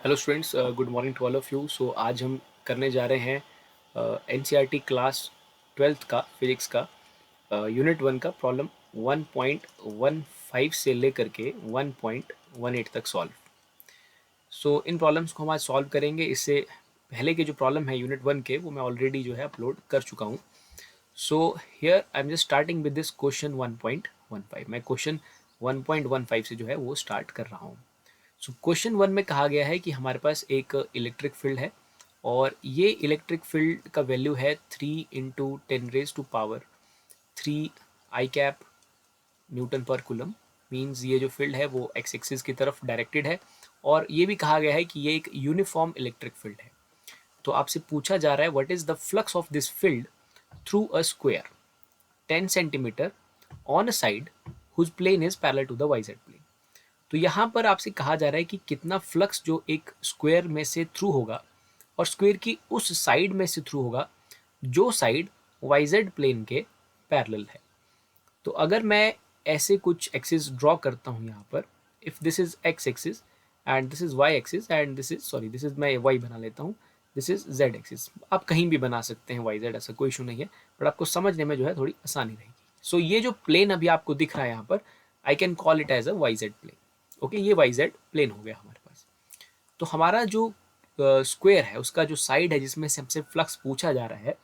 Hello students, good morning to all of you. So आज हम करने जा रहे हैं एनसीईआरटी क्लास 12th का फिजिक्स का यूनिट 1 का प्रॉब्लम 1.15 से लेकर के 1.18 तक सॉल्व। सो इन प्रॉब्लम्स को हम आज सॉल्व करेंगे। इससे पहले के जो प्रॉब्लम है यूनिट 1 के वो मैं ऑलरेडी जो है अपलोड कर चुका हूँ। So here I am just starting with this question 1.15। मैं क्वेश्चन 1.15 से जो है वो स्टार्ट कर रहा हूँ। सो क्वेश्चन 1 में कहा गया है कि हमारे पास एक इलेक्ट्रिक फील्ड है और ये इलेक्ट्रिक फील्ड का वैल्यू है 3 इंटू 10⁻³ आई कैप न्यूटन पर कूलम। मीन्स ये जो फील्ड है वो एक्स एक्सिस की तरफ डायरेक्टेड है और ये भी कहा गया है कि ये एक यूनिफॉर्म इलेक्ट्रिक फील्ड है। तो आपसे पूछा जा रहा है what is the flux of this field through a square 10 centimetre on a side whose plane is parallel to the Y Z plane. तो यहाँ पर आपसे कहा जा रहा है कि कितना फ्लक्स जो एक स्क्वायर में से थ्रू होगा और स्क्वायर की उस साइड में से थ्रू होगा जो साइड वाई-जेड प्लेन के पैरेलल है। तो अगर मैं ऐसे कुछ एक्सिस ड्रॉ करता हूँ यहाँ पर, if this is X axis and this is Y axis and this is मैं वाई बना लेता हूँ, दिस इज जेड एक्सिस। आप कहीं भी बना सकते हैं वाई जेड, ऐसा कोई इशू नहीं है, बट आपको समझने में जो है थोड़ी आसानी रहेगी। सो ये जो प्लेन अभी आपको दिख रहा है यहाँ पर, I can call it as a Y Z plane. Okay, ये वाई जेड प्लेन हो गया हमारे पास। तो हमारा जो स्क्वायर है उसका जो साइड है जिसमें से हमसे फ्लक्स पूछा जा रहा है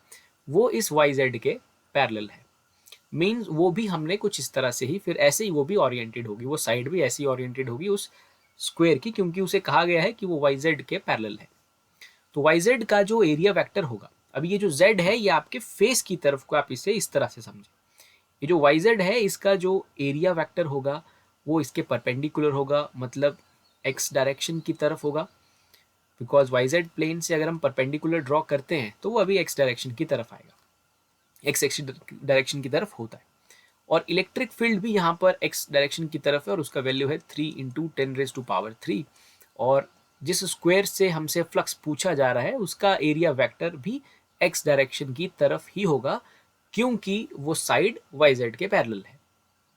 वो इस वाई जेड के पैरेलल है। मीन्स वो भी हमने कुछ इस तरह से ही, फिर ऐसे ही वो भी ओरिएंटेड होगी, वो साइड भी ऐसी ओरिएंटेड होगी उस स्क्वायर की, क्योंकि उसे कहा गया है कि वो वाई जेड के पैरेलल है। तो वाई जेड का जो एरिया वेक्टर होगा, अभी ये जो जेड है ये आपके फेस की तरफ को आप इसे इस तरह से समझे। ये जो वाई जेड है इसका जो एरिया वेक्टर होगा वो इसके परपेंडिकुलर होगा, मतलब एक्स डायरेक्शन की तरफ होगा। बिकॉज वाई जेड प्लेन से अगर हम परपेंडिकुलर ड्रॉ करते हैं तो वो अभी एक्स डायरेक्शन की तरफ आएगा, एक्स एक्स डायरेक्शन की तरफ होता है। और इलेक्ट्रिक फील्ड भी यहाँ पर एक्स डायरेक्शन की तरफ है और उसका वैल्यू है 3 इंटू 10⁻³ और जिस स्क्वायर से हमसे फ्लक्स पूछा जा रहा है उसका एरिया वेक्टर भी एक्स डायरेक्शन की तरफ ही होगा, क्योंकि वो साइड वाई जेड के पैरेलल है,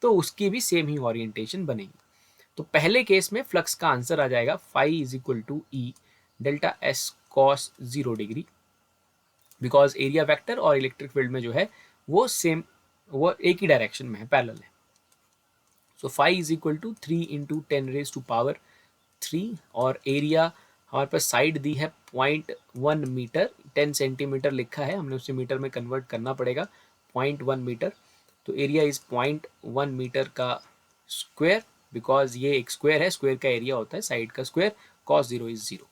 तो उसकी भी सेम ही ओरिएंटेशन बनेगी। तो पहले केस में फ्लक्स का आंसर आ जाएगा phi is equal to E delta S cos 0 degree, because area vector और इलेक्ट्रिक फील्ड में जो है वो सेम, वो एक ही डायरेक्शन में है, पैरेलल है। So phi is equal to 3 into 10⁻³ और एरिया हमारे पास साइड दी है 0.1 मीटर, 10 सेंटीमीटर लिखा है, हमने उसे मीटर में कन्वर्ट करना पड़ेगा, 0.1 मीटर। तो एरिया इज 0.1 मीटर का स्क्वायर, बिकॉज ये एक स्क्वायर है, स्क्वायर का एरिया होता है साइड का स्क्वायर, cos 0 इज 0।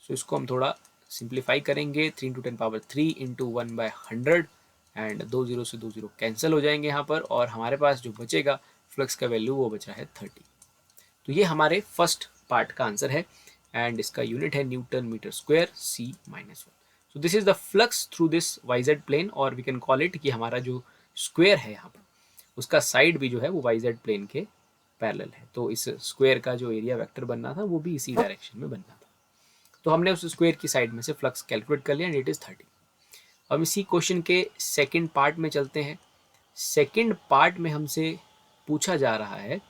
सो इसको हम थोड़ा सिंप्लीफाई करेंगे, 3 इंटू 10⁻³ इंटू 1/100 एंड 2 0 से 2 0 कैंसिल हो जाएंगे यहाँ पर, और हमारे पास जो बचेगा फ्लक्स का वैल्यू वो बचा है 30। तो ये हमारे फर्स्ट पार्ट का आंसर है एंड इसका यूनिट है newton metre square C-1। So this is the flux through this Y Z plane, और वी कैन कॉल इट कि हमारा जो स्क्वायर है यहाँ पर उसका साइड भी जो है वो वाई जेड प्लेन के पैरेलल है। तो इस स्क्वायर का जो एरिया वेक्टर बनना था वो भी इसी डायरेक्शन में बनना था। तो हमने उस स्क्वायर की साइड में से फ्लक्स कैलकुलेट कर लिया एंड इट इज 30। अब इसी क्वेश्चन के सेकंड पार्ट में चलते हैं। सेकंड पार्ट में हमसे पूछा जा रहा है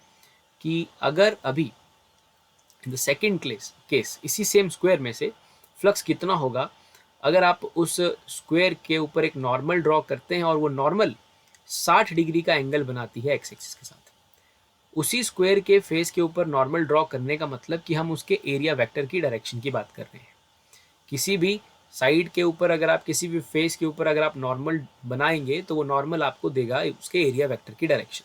कि अगर अभी इन द सेकंड केस इसी सेम स्क्वायर में से फ्लक्स कितना होगा अगर आप उस स्क्वायर के ऊपर एक नॉर्मल ड्रॉ करते हैं और वो नॉर्मल 60 डिग्री का एंगल बनाती है एक्स एक्सिस के साथ। उसी स्क्वायर के फेस के ऊपर नॉर्मल ड्रॉ करने का मतलब कि हम उसके एरिया वेक्टर की डायरेक्शन की बात कर रहे हैं। किसी भी साइड के ऊपर अगर आप किसी भी फेस के ऊपर अगर आप नॉर्मल बनाएंगे तो वो नॉर्मल आपको देगा उसके एरिया वेक्टर की डायरेक्शन।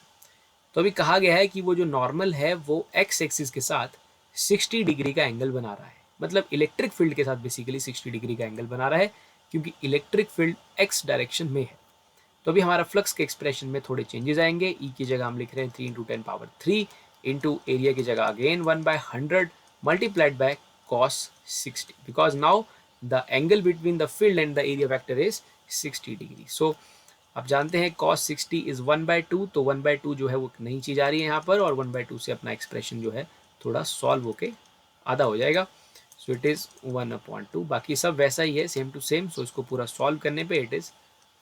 तो अभी कहा गया है कि वो जो नॉर्मल है वो एक्स एक्सिस के साथ 60 डिग्री का एंगल बना रहा है, मतलब इलेक्ट्रिक फील्ड के साथ बेसिकली 60 डिग्री का एंगल बना रहा है, क्योंकि इलेक्ट्रिक फील्ड एक्स डायरेक्शन में है। तो अभी हमारा फ्लक्स के एक्सप्रेशन में थोड़े चेंजेस आएंगे। ई की जगह हम लिख रहे हैं 3 इंटू 10⁻³ इंटू एरिया की जगह again 1/100 multiplied by cos 60, because now the angle between the field and the area vector is 60 degree. So आप जानते हैं cos 60 इज 1/2, तो 1/2 जो है वो नई चीज आ रही है यहाँ पर, और 1/2 से अपना एक्सप्रेशन जो है थोड़ा सॉल्व होके आधा हो जाएगा। सो इट इज 1/2, बाकी सब वैसा ही है, सेम टू सेम। सो इसको पूरा सॉल्व करने पे it is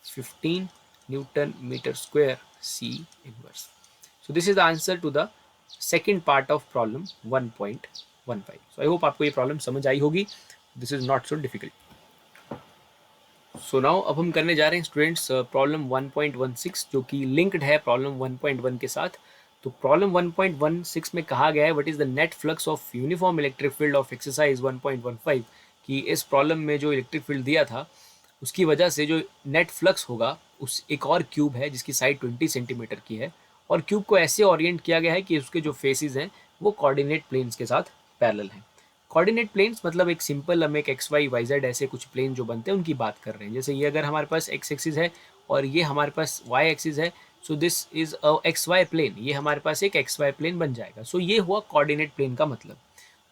15 Newton meter square C inverse. So this is the answer to the second part of problem 1.15. So I hope आपको ये प्रॉब्लम समझ आई होगी. This is not so difficult. So now अब हम करने जा रहे हैं स्टूडेंट्स प्रॉब्लम 1.16 जो कि लिंक्ड है प्रॉब्लम 1.1 के साथ. तो प्रॉब्लम 1.16 में कहा गया है what is the net flux of uniform electric field of exercise 1.15. कि इस प्रॉब्लम में जो इलेक्ट्रिक फील्ड दिया था उसकी वजह से जो नेट फ्लक्स होगा उस एक और क्यूब है जिसकी साइड 20 सेंटीमीटर की है और क्यूब को ऐसे ओरिएंट किया गया है कि उसके जो फेसेस हैं वो कोऑर्डिनेट प्लेन्स के साथ पैरेलल हैं. कोऑर्डिनेट प्लेन्स मतलब एक सिंपल हम एक एक्स वाई वाई जेड ऐसे कुछ प्लेन जो बनते हैं उनकी बात कर रहे हैं. जैसे ये अगर हमारे पास एक्स एक्सिस है और ये हमारे पास वाई एक्सिस है, so this is a X Y plane. ये हमारे पास एक एक्स वाई प्लेन बन जाएगा. सो ये हुआ कोऑर्डिनेट प्लेन का मतलब.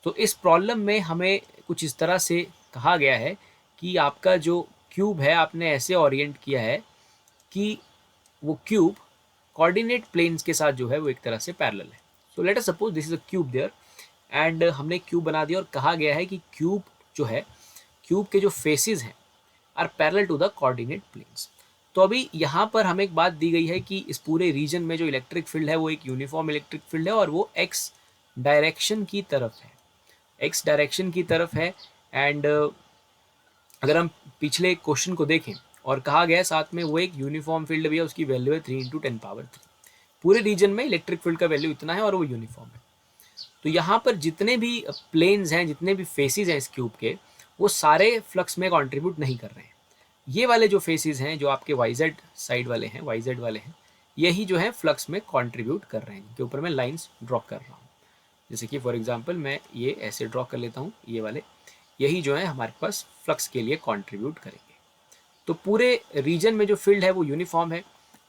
तो इस प्रॉब्लम में हमें कुछ इस तरह से कहा गया है कि आपका जो क्यूब है आपने ऐसे ओरिएंट किया है कि वो क्यूब कोऑर्डिनेट प्लेन्स के साथ जो है वो एक तरह से पैरेलल है. So let us suppose this is a cube there and हमने क्यूब बना दिया और कहा गया है कि क्यूब जो है क्यूब के जो फेसेस हैं are parallel to the coordinate planes. तो अभी यहाँ पर हमें एक बात दी गई है कि इस पूरे रीजन में जो इलेक्ट्रिक फील्ड है वो एक यूनिफॉर्म इलेक्ट्रिक फील्ड है और वो एक्स डायरेक्शन की तरफ है. एक्स डायरेक्शन की तरफ है. एंड अगर हम पिछले क्वेश्चन को देखें और कहा गया है साथ में वो एक यूनिफॉर्म फील्ड भी है, उसकी वैल्यू है 3 × 10⁻3. पूरे रीजन में इलेक्ट्रिक फील्ड का वैल्यू इतना है और वो यूनिफॉर्म है. तो यहाँ पर जितने भी प्लेन्स हैं जितने भी फेसेस हैं इस क्यूब के वो सारे फ्लक्स में कंट्रीब्यूट नहीं कर रहे हैं. ये वाले जो फेसेस हैं जो आपके वाई जेड साइड वाले हैं वाई जेड वाले हैं यही जो है फ्लक्स में कंट्रीब्यूट कर रहे हैं जिनके ऊपर मैं लाइंस ड्रॉ कर रहा हूँ. जैसे कि फॉर एग्जांपल मैं ये ऐसे ड्रॉ कर लेता हूँ. ये वाले यही जो है हमारे पास फ्लक्स के लिए कंट्रीब्यूट करेंगे. तो पूरे रीजन में जो फील्ड है वो यूनिफॉर्म है.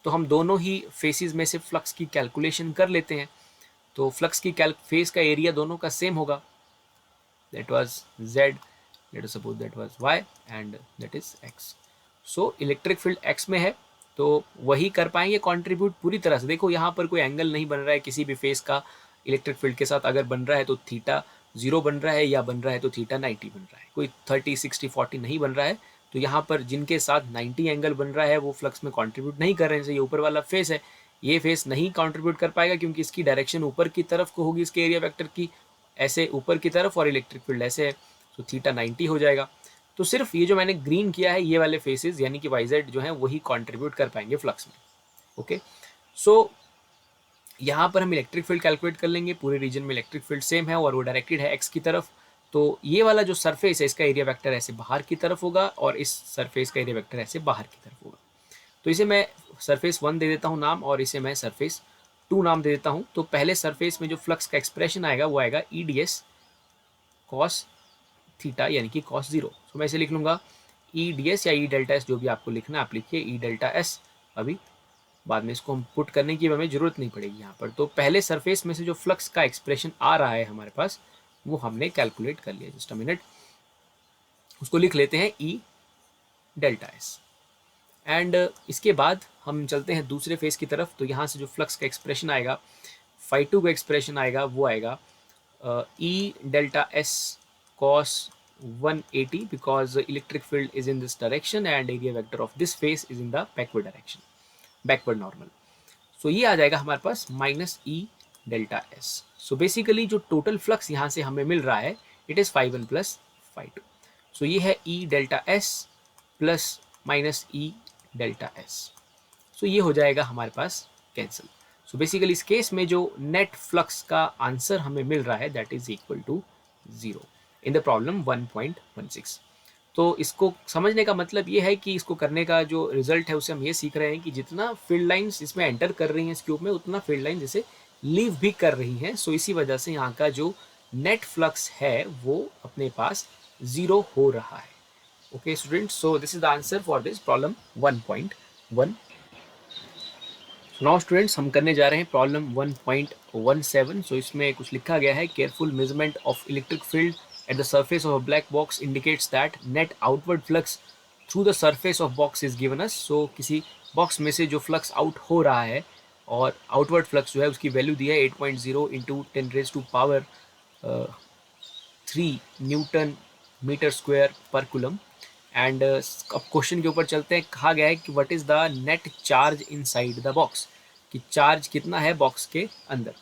तो हम दोनों ही फेसेस में से फ्लक्स की कैलकुलेशन कर लेते हैं. तो फ्लक्स की फेस का एरिया दोनों का सेम होगा. That was z, late us suppose that was y and that is x. So electric field x में है तो वही कर पाएंगे कंट्रीब्यूट पूरी तरह से. देखो यहाँ पर कोई एंगल नहीं बन रहा है किसी भी फेस का इलेक्ट्रिक फील्ड के साथ. अगर बन रहा है तो थीटा 0 बन रहा है या बन रहा है तो थीटा 90 बन रहा है. कोई 30 60 40 नहीं बन रहा है. तो यहाँ पर जिनके साथ 90 एंगल बन रहा है वो फ्लक्स में कंट्रीब्यूट नहीं कर रहे हैं. जैसे ये ऊपर वाला फेस है ये फेस नहीं कंट्रीब्यूट कर पाएगा क्योंकि इसकी डायरेक्शन ऊपर की तरफ को होगी इसके एरिया वेक्टर की ऐसे ऊपर की तरफ और इलेक्ट्रिक फील्ड ऐसे है. तो थीटा 90 हो जाएगा. तो सिर्फ ये जो मैंने ग्रीन किया है ये वाले फेसेस यानी कि वाई जेड जो है वही कंट्रीब्यूट कर पाएंगे फ्लक्स में. ओके. सो यहाँ पर हम इलेक्ट्रिक फील्ड कैलकुलेट कर लेंगे. पूरे रीजन में इलेक्ट्रिक फील्ड सेम है और वो डायरेक्टेड है एक्स की तरफ. तो ये वाला जो सरफेस है इसका एरिया वेक्टर ऐसे बाहर की तरफ होगा और इस सरफेस का एरिया वेक्टर ऐसे बाहर की तरफ होगा. तो इसे मैं सरफेस 1 दे देता हूँ नाम और इसे मैं सरफेस 2 नाम दे देता हूँ. तो पहले सरफेस में जो फ्लक्स का एक्सप्रेशन आएगा वो आएगा E D S cos theta यानी कि कॉस 0. तो मैं इसे लिख लूँगा ई डी एस या ई डेल्टा एस जो भी आपको लिखना है आप लिखिए ई डेल्टा एस. अभी बाद में इसको हम पुट करने की हमें ज़रूरत नहीं पड़ेगी यहाँ पर. तो पहले सरफेस में से जो फ्लक्स का एक्सप्रेशन आ रहा है हमारे पास वो हमने कैलकुलेट कर लिया. Just a minute. उसको लिख लेते हैं ई डेल्टा एस. एंड इसके बाद हम चलते हैं दूसरे फेस की तरफ. तो यहाँ से जो फ्लक्स का एक्सप्रेशन आएगा φ2 का एक्सप्रेशन आएगा वो आएगा E delta S cos 180 because electric field is in this direction and area vector of this face is in the backward direction backward normal. So ये आ जाएगा हमारे पास minus E delta S. So basically जो total flux यहाँ से हमें मिल रहा है इट इज़ φ1 प्लस φ2. सो ये है E delta S plus minus E delta S. So ये हो जाएगा हमारे पास कैंसिल. सो बेसिकली इस केस में जो नेट फ्लक्स का आंसर हमें मिल रहा है that is equal to 0 in the problem 1.16. तो इसको समझने का मतलब ये है कि इसको करने का जो रिजल्ट है उसे हम ये सीख रहे हैं कि जितना फील्ड लाइंस इसमें एंटर कर रही हैं इस क्यूब में उतना फील्ड लाइन जैसे लीव भी कर रही हैं. सो इसी वजह से यहाँ का जो नेट फ्लक्स है वो अपने पास 0 हो रहा है. Okay students, so this is the answer for this problem 1.1. So now students हम करने जा रहे हैं problem 1.17. so इसमें कुछ लिखा गया है careful measurement of electric field at the surface of a black box indicates that net outward flux through the surface of box is given us. so किसी बॉक्स में से जो फ्लक्स आउट हो रहा है और आउटवर्ड फ्लक्स जो है उसकी वैल्यू दी है 8.0 इंटू 10⁻³ न्यूटन मीटर स्क्वायर पर कूलम. एंड अब क्वेश्चन के ऊपर चलते हैं. कहा गया है कि what is the net charge inside the box कि चार्ज कितना है बॉक्स के अंदर.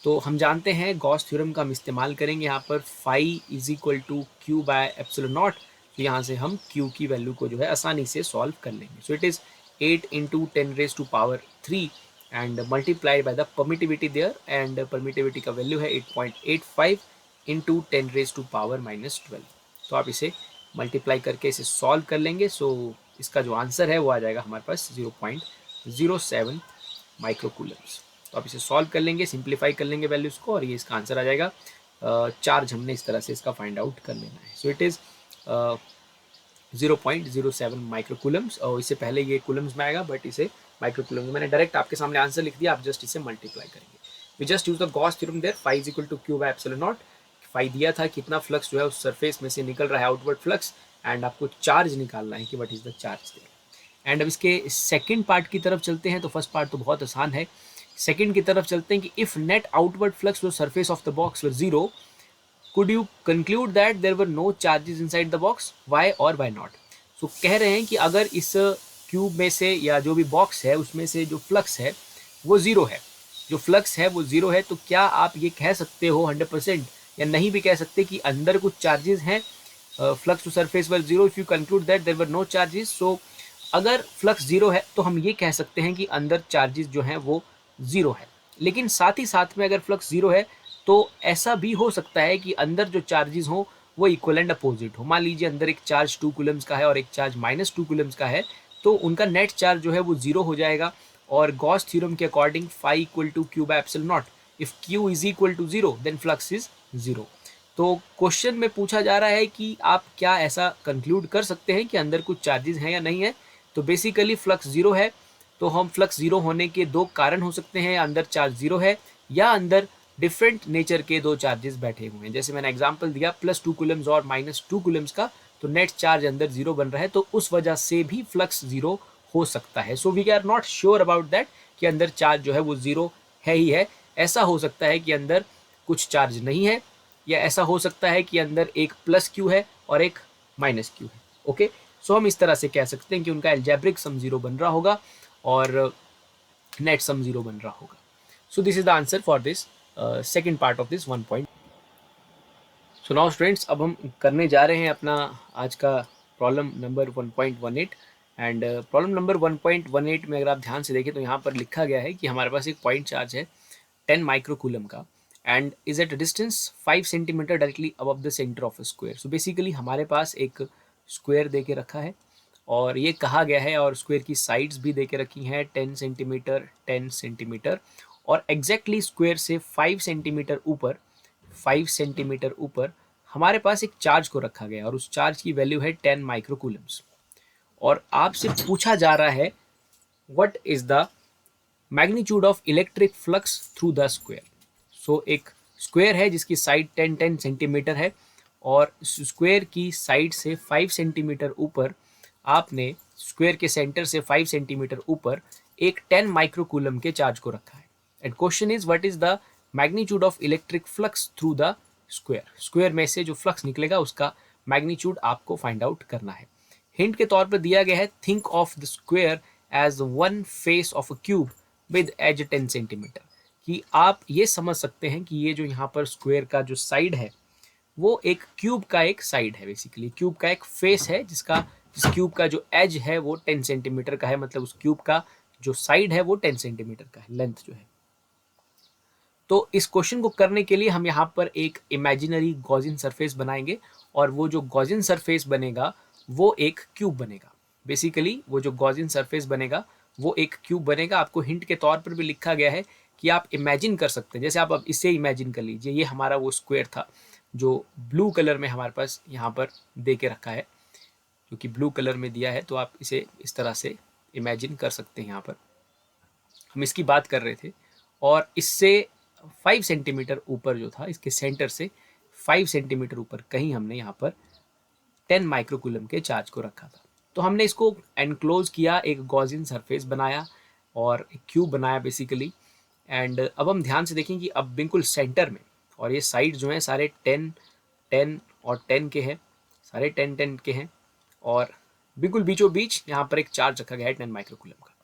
तो हम जानते हैं गॉस थ्योरम का हम इस्तेमाल करेंगे यहाँ पर phi is equal to Q by epsilon nought. तो यहाँ से हम क्यू की वैल्यू को जो है आसानी से सॉल्व कर लेंगे। So it is 8 into 10⁻³ and multiplied by the permittivity there, and permittivity का वैल्यू है 8.85 इंटू 10⁻⁻12। तो आप इसे मल्टीप्लाई करके इसे सॉल्व कर लेंगे। सो इसका जो आंसर है वो आ जाएगा हमारे पास 0.07 माइक्रोकूलम्स। तो आप इसे सॉल्व कर लेंगे, सिंप्लीफाई कर लेंगे वैल्यूज़ को, और ये इसका आंसर आ जाएगा। चार्ज हमने इस तरह से इसका फाइंड आउट कर लेना है। सो इट इज़ 0.07 माइक्रोकूलम्स, और इससे पहले ये कूलम्स में आएगा बट इसे माइक्रोकूलम में मैंने डायरेक्ट आपके सामने आंसर लिख दिया, आप जस्ट इसे मल्टीप्लाई करेंगे। We just use the Gauss theorem there, phi is equal to Q by epsilon nought. Phi दिया था कितना फ्लक्स जो है उस सरफेस में से निकल रहा है, आउटवर्ड फ्लक्स, एंड आपको चार्ज निकालना है कि what is the charge there. And अब इसके सेकंड पार्ट की तरफ चलते हैं। तो फर्स्ट पार्ट तो बहुत आसान है, सेकंड की तरफ चलते हैं कि if net outward flux were surface of the box were zero, could you conclude that there were no charges inside the box, why or why not? So कह रहे हैं कि अगर इस क्यूब में से या जो भी बॉक्स है उसमें से जो फ्लक्स है वो ज़ीरो है, जो फ्लक्स है वो ज़ीरो है, तो क्या आप ये कह सकते हो 100% या नहीं भी कह सकते कि अंदर कुछ चार्जेस हैं? Flux to surface were zero, if you conclude that there were no charges, so अगर फ्लक्स ज़ीरो है तो हम ये कह सकते हैं कि अंदर चार्जेस जो हैं वो ज़ीरो है। लेकिन साथ ही साथ में अगर फ्लक्स ज़ीरो है तो ऐसा भी हो सकता है कि अंदर जो चार्जेस हों वो इक्वल एंड अपोजिट हो। मान लीजिए अंदर एक चार्ज 2 कूलम्स का है और एक चार्ज -2 कूलम्स का है, तो उनका नेट चार्ज जो है वो ज़ीरो हो जाएगा। और गॉस थ्योरम के according phi equal to Q by epsilon nought, if Q is equal to zero then flux is zero. तो क्वेश्चन में पूछा जा रहा है कि आप क्या ऐसा कंक्लूड कर सकते हैं कि अंदर कुछ चार्जेस हैं या नहीं है। तो बेसिकली फ्लक्स ज़ीरो है, तो हम फ्लक्स ज़ीरो होने के दो कारण हो सकते हैं, अंदर चार्ज ज़ीरो है या अंदर डिफरेंट नेचर के दो चार्जेस बैठे हुए हैं। जैसे मैंने एग्जांपल दिया +2 कूलम्स और -2 कूलम्स का, तो नेट चार्ज अंदर ज़ीरो बन रहा है, तो उस वजह से भी फ्लक्स ज़ीरो हो सकता है। So we are not sure about that कि अंदर चार्ज जो है वो ज़ीरो है ही है। ऐसा हो सकता है कि अंदर कुछ चार्ज नहीं है, या ऐसा हो सकता है कि अंदर एक प्लस क्यू है और एक माइनस क्यू है। ओके, सो हम इस तरह से कह सकते हैं कि उनका एल्जेब्रिक सम ज़ीरो बन रहा होगा और नेट सम ज़ीरो बन रहा होगा। सो this is the answer for this second part of this 1 point. So now students, अब हम करने जा रहे हैं अपना आज का problem number 1.18। And problem number 1.18 में अगर आप ध्यान से देखें तो यहाँ पर लिखा गया है कि हमारे पास एक पॉइंट चार्ज है 10 माइक्रोकूलम का and is at distance 5 centimetre directly above the centre of a square. So basically हमारे पास एक स्क्वायर दे के रखा है और ये कहा गया है, और स्क्वायर की साइड्स भी दे के रखी हैं 10 सेंटीमीटर 10 सेंटीमीटर, और एग्जैक्टली स्क्वायर से 5 सेंटीमीटर ऊपर 5 सेंटीमीटर ऊपर हमारे पास एक चार्ज को रखा गया और उस चार्ज की वैल्यू है 10 माइक्रोकूलम्स। और आपसे पूछा जा रहा है what is the magnitude of electric flux through the square. So एक स्क्वायर है जिसकी साइड 10 सेंटीमीटर है और स्क्वायर की साइड से 5 सेंटीमीटर ऊपर आपने स्क्वायर के सेंटर से 5 सेंटीमीटर ऊपर एक 10 माइक्रोकूलम के चार्ज को रखा है। And question is what is the magnitude of electric flux through the square. Square में से जो फ्लक्स निकलेगा उसका मैग्नीट्यूड आपको फाइंड आउट करना है। हिंट के तौर पर दिया गया है, think of the square as one face of a cube with edge 10 centimetre, कि आप ये समझ सकते हैं कि ये जो यहाँ पर स्क्वायर का जो साइड है वो एक क्यूब का एक साइड है, बेसिकली क्यूब का एक फेस है जिस क्यूब का जो एज है वो 10 सेंटीमीटर का है, मतलब उस क्यूब का जो साइड है वो 10 सेंटीमीटर का है, लेंथ जो है। तो इस क्वेश्चन को करने के लिए हम यहाँ पर एक इमेजिनरी गॉसियन सरफेस बनाएंगे और वो जो गॉसियन सरफेस बनेगा वो एक क्यूब बनेगा। बेसिकली वो जो गॉसियन सरफेस बनेगा वो एक क्यूब बनेगा। आपको हिंट के तौर पर भी लिखा गया है कि आप इमेजिन कर सकते हैं, जैसे आप अब इसे इमेजिन कर लीजिए, ये हमारा वो स्क्वायर था जो ब्लू कलर में हमारे पास यहाँ पर दे के रखा है, जो कि ब्लू कलर में दिया है, तो आप इसे इस तरह से इमेजिन कर सकते हैं। यहाँ पर हम इसकी बात कर रहे थे और इससे 5 सेंटीमीटर ऊपर जो था, इसके सेंटर से 5 सेंटीमीटर ऊपर कहीं हमने यहाँ पर 10 माइक्रोकूलम के चार्ज को रखा था। तो हमने इसको एनक्लोज किया, एक गॉसियन सरफेस बनाया और एक क्यूब बनाया बेसिकली। एंड अब हम ध्यान से देखें कि अब बिल्कुल सेंटर में, और ये साइड जो हैं सारे 10 10 और 10 के हैं, सारे 10 10 के हैं, और बिल्कुल बीचों बीच यहाँ पर एक चार्ज रखा गया है 10 माइक्रोकूलम का।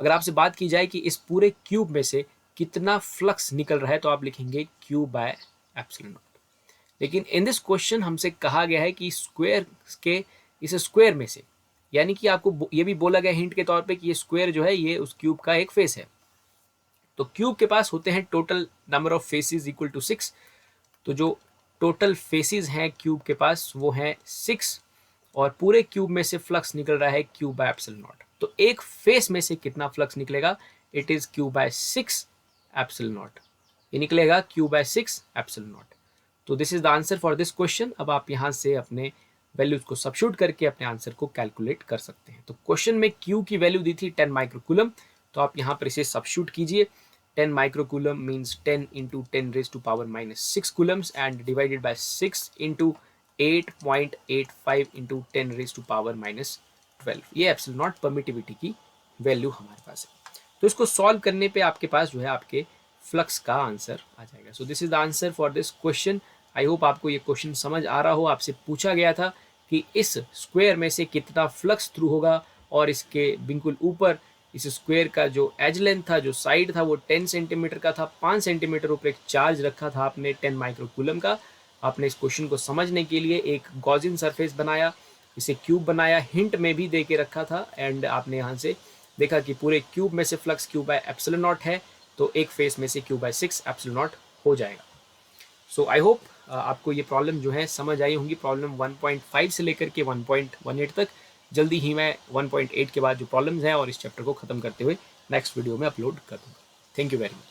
अगर आपसे बात की जाए कि इस पूरे क्यूब में से कितना फ्लक्स निकल रहा है, तो आप लिखेंगे Q बाय एप्सिलॉन नॉट। लेकिन इन दिस क्वेश्चन हमसे कहा गया है कि स्क्वायर के इस स्क्वायर में से, यानी कि आपको ये भी बोला गया हिंट के तौर पे कि ये स्क्वायर जो है ये उस क्यूब का एक फेस है। तो क्यूब के पास होते हैं total number of faces equal to 6। तो जो टोटल फेसेस हैं क्यूब के पास वो हैं 6, और पूरे क्यूब में से फ्लक्स निकल रहा है Q बाय एप्सिलॉन नॉट। तो एक फेस में से कितना फ्लक्स निकलेगा, it is Q by 6 epsilon nought. ये निकलेगा Q बाय 6 एप्सिलॉन नॉट। तो this is the answer for this question. अब आप यहाँ से अपने वैल्यूज को सब्स्टिट्यूट करके अपने आंसर को कैलकुलेट कर सकते हैं। तो क्वेश्चन में Q की वैल्यू दी थी 10 माइक्रोकूलम, तो आप यहाँ पर इसे सब्स्टिट्यूट कीजिए। 10 microcoulomb means 10 into 10 raised to power minus 6 coulombs and divided by 6 into 8.85 into 10 raised to power minus 12। ये एप्सिलॉन नॉट परमिटिविटी की वैल्यू हमारे पास है। तो इसको सॉल्व करने पे आपके पास जो है आपके फ्लक्स का आंसर आ जाएगा। सो this is the answer for this question. I hope आपको ये क्वेश्चन समझ आ रहा हो। आपसे पूछा गया था कि इस स्क्वायर में से कितना फ्लक्स थ्रू होगा, और इसके बिल्कुल ऊपर इस स्क्वायर का जो एज लेंथ था, जो साइड था, वो 10 सेंटीमीटर का था। 5 सेंटीमीटर ऊपर एक चार्ज रखा था आपने 10 माइक्रोकूलम का। आपने इस क्वेश्चन को समझने के लिए एक गॉसियन सरफेस बनाया, इसे क्यूब बनाया, हिंट में भी दे के रखा था, एंड आपने यहाँ से देखा कि पूरे क्यूब में से flux Q bye epsilon not है, तो एक फेस में से Q बाय 6 एप्सिलॉन नॉट हो जाएगा। सो आई होप आपको ये प्रॉब्लम जो है समझ आई होंगी। प्रॉब्लम 1.5 से लेकर के 1.18 तक। जल्दी ही मैं 1.8 के बाद जो प्रॉब्लम्स हैं और इस चैप्टर को ख़त्म करते हुए नेक्स्ट वीडियो में अपलोड कर दूँगा। Thank you very much.